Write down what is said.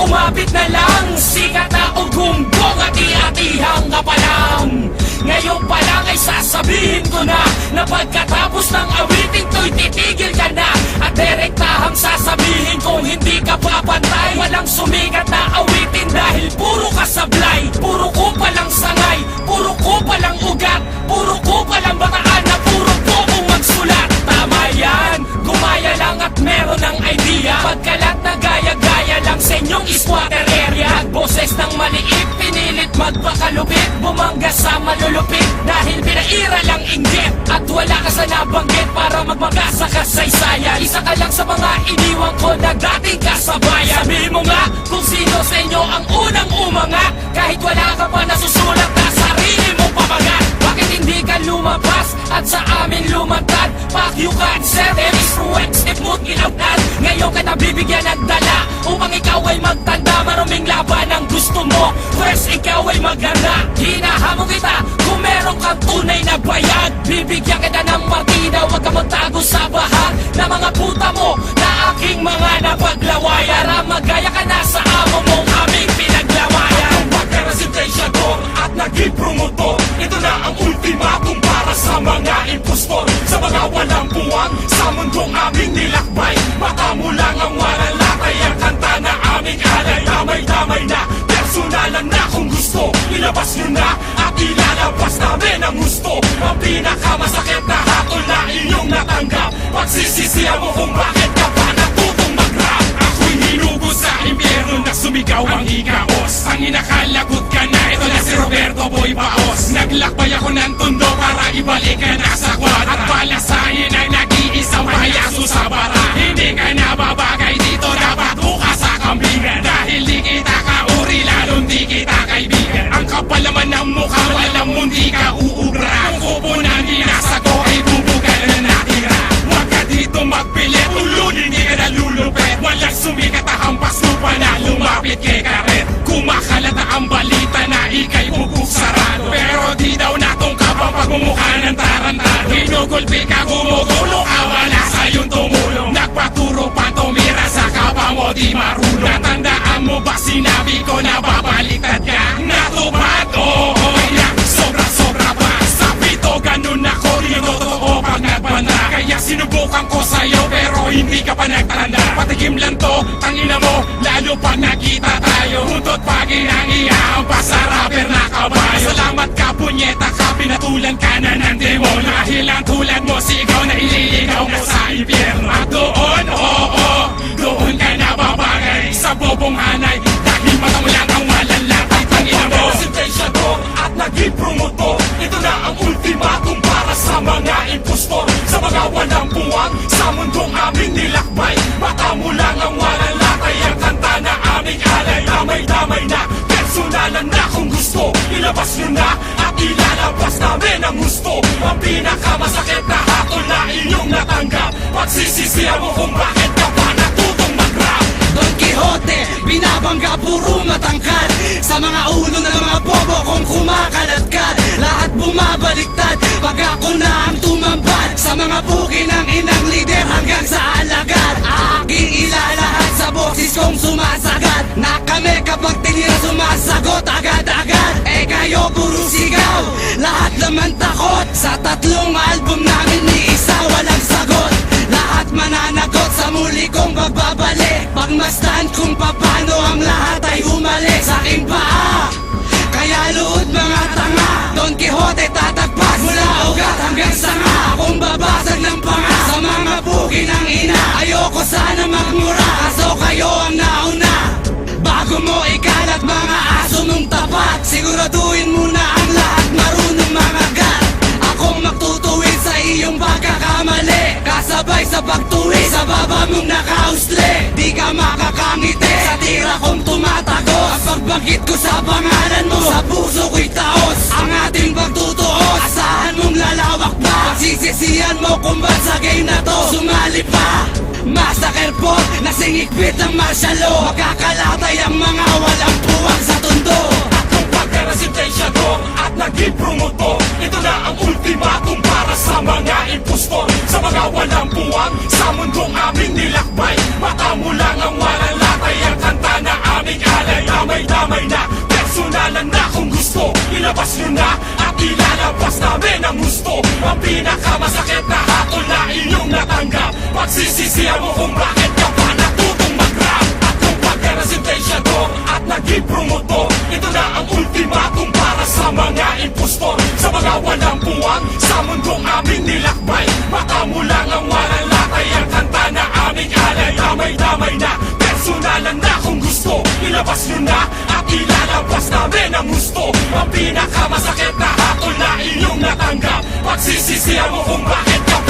Sumabit na lang, sikat na ugumbong at iatihang ka pa lang. Ngayon pa lang ay sasabihin ko na pagkatapos ng awitin to'y titigil ka na. At direktahang sasabihin kung hindi ka papantay. Walang sumikat na awitin dahil puro ka sablay. Puro ko palang sangay, puro ko palang ugat, puro ko palang bataan na puro ko kung magsulat. Tama yan, gumaya lang at meron ng idea. Pagkalat na gaya-gaya lang sa inyong squatter area. Boses ng maliit, pinilit magpakalupit, bumangga sa malulupit dahil pinaira lang inggit. At wala ka sa nabanggit para magmaga sa kasaysayan. Isa ka lang sa mga iniwan ko na dating kasabayan. Sabihin mo nga kung sino sa inyo ang unang umangat, kahit wala ka pa nasusulat na sarili mo pamagat. Bakit hindi ka lumabas at sa amin lumantad? Fuck you cancer, emis ruwet, step mood ilapad. Ngayon ka nabibigyan ng dala upang ikaw ay magtanda. Maruming laban ang gusto mo, first ikaw ay maganda. Hinahamon kita kung meron kang tunay na bayad. Bibigyan kita ng partida, huwag ka magtago sa bahag na mga puta mo na aking mga napaglawayan. Magaya ka na sa amo mong aming pinaglawayan. Ang pagka-residensyal ko at naging promotor, ito na ang ultimatum para sa mga impostor. Sa mga walang buwang sa mundong aming nilakbay, mata mo lang ang walang latay. Ang kanta na aming alay, damay-damay na personalan na kung gusto. Ilabas nyo na at ilalabas namin ang gusto. Ang pinakamasakit na hatol na inyong natanggap, pagsisisihan mo kung bakit ka pa natutong mag-rap. Ako'y hinugo sa impyerno na sumigaw ang ikaos. Ang inakalagot ka na, ito na si Roberto Boy Baos. Naglakbay ako ng tundo para ibalik ka na sa kwadra. At palasahin ay nag-iisang payaso sa bara. Hindi ka na babagay dito, dapat buka sa kambingan. Dahil di kita kauri, lalong di kita kaibigan. Ang kapal naman ng mukha, alam mo di ka uubra. Kung kupo na dinasago ay bubugal na natira. Huwag ka dito magpilit, ulunin di ka nalulupit. Walang sumikat na hampas lupa na lumapit kay karet. Kumakalat na ang balita na ikay bubuk-sarado, pero di daw natungkap ang pagmumukha ng tarantado. Ginugulpi ka, gumugulo ka, wala sa'yong tumulong. Nagpaturo pa tumira sa kapa mo, di marunong. Natandaan mo ba sinabi ko na babaliktad ka? Natupad, oo, yeah. Sobra-sobra pa. Sabi to, ganun ako, di totoo pag nagbanda. Kaya sinubukan ko sa'yo, pero hindi ka pa nagtanda. Patigim lang to, tangina mo, lalo pag nakita tayo. Huntot pagi nang ihahampas sa rapper na kabayo. Salamat ka, punyeta ka, pinatulan ka na ng demonyo. Dahil ang tulad mo, sigaw na ililigaw mo sa impyerno. At doon, oo, doon ka na babagay sa bobong hanay. Dahil mata mo lang ang walang latay, tangina mo. Presentation ko at naging promotor, ito na ang ultimatum para sa mga impostor. Sa mga walang buwang sa mundong aming nilakbay, mata mo lang ang walang latay. Ang kanta na aming alay, damay-damay na personalan na kung gusto. Ilabas nyo na at ilalabas namin ang gusto. Ang pinakamasakit na hatol na inyong natanggap, pagsisisihan mo kung bakit ka pa natutong mag-rap. Don Quixote, binabangga puro matangkad sa mga ulo ng mga bobo kung kumakaladkad. Lahat bumabaliktad pag ako na ang tumambad sa mga buki ng inang lider hanggang sa alagad. Aking ilalahat sa boses kong sumasagat na kami kapag tinira sumasagot agad-agad. Eh kayo puro sigaw, lahat naman takot. Sa tatlong album namin ni isa walang sagot. Lahat mananagot sa muli kong pagbabalik. Pagmasdan kung paano ang lahat ay humalik sa aking paa. Kaya luod mga tanga, Don Quixote tatagpas mula ugat hanggang sanga. Akong babasag ng panga sa mga buki ng ina. Ayoko sana magmura, kaso kayo ang nauna. Bago mo ikalat mga aso mong tapat, siguraduhin mo na ang lahat marunong mamagat. Akong magtutuwid sa iyong pagkakamali, kasabay sa pagtuwi sa baba mong nakausli. Di ka makakangiti sa tira kong tumatago. Ang pagbangkit ko sa pangalan mo, sa puso ko'y taos. Ang ating pagtutuos, asahan mong lalawak pa. Pagsisisihan mo kung ba't sa game na to sumali pa. Massacre po, nasingikpit ng martial law. Makakalatay ang mga walang puwang sa tundo. Akong pagka-residensyal ko at naging promotor, ito na ang ultimatum para sa mga impostor. Sa mga walang buwang sa mundong aming nilakbay, mata mo lang ang walang latay. Ang kanta na aming nyo na at ilalabas namin ang gusto. Ang pinakamasakit na hatol na inyong natanggap. Pagsisisihan mo kung bakit ka pa natutong mag-rap. At kung pagka-resentensya to at nag-i-promote to, ito na ang ultimatum para sa mga impostor. Sa mga walang puwang sa mundong aming nilakbay. Mata mo lang ang walang latay, ang kanta na aming alay. Damay-damay na, personalan na kung gusto. Ilabas nyo na at ilalabas namin ang gusto. Ang pinakamasakit na hatol na inyong natanggap. Pagsisisihan mo kung bakit ka